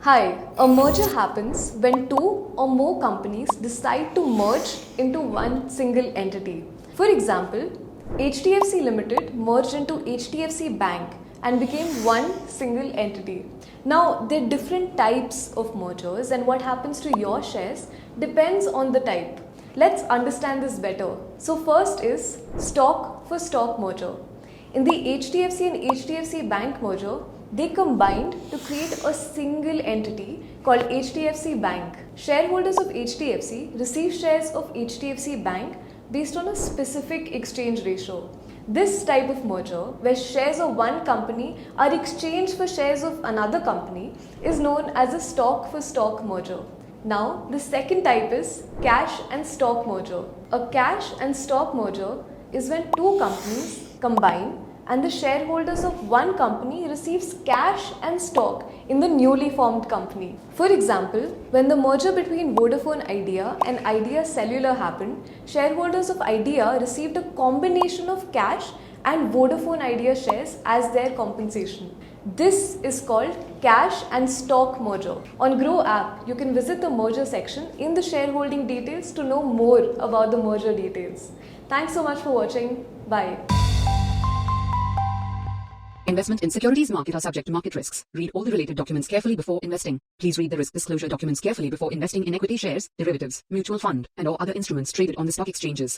Hi, a merger happens when two or more companies decide to merge into one single entity. For example, HDFC Limited merged into HDFC Bank and became one single entity. Now, there are different types of mergers, and what happens to your shares depends on the type. Let's understand this better. So, first is stock for stock merger. In the HDFC and HDFC Bank merger, they combined to create a single entity called HDFC Bank. Shareholders of HDFC receive shares of HDFC Bank based on a specific exchange ratio. This type of merger, where shares of one company are exchanged for shares of another company, is known as a stock for stock merger. Now, the second type is cash and stock merger. A cash and stock merger is when two companies combine and the shareholders of one company receives cash and stock in the newly formed company. For example, when the merger between Vodafone Idea and Idea Cellular happened, shareholders of Idea received a combination of cash and Vodafone Idea shares as their compensation. This is called cash and stock merger. On Groww app, you can visit the merger section in the shareholding details to know more about the merger details. Thanks so much for watching. Bye. Investment in securities market are subject to market risks. Read all the related documents carefully before investing. Please read the risk disclosure documents carefully before investing in equity shares, derivatives, mutual fund, and or other instruments traded on the stock exchanges.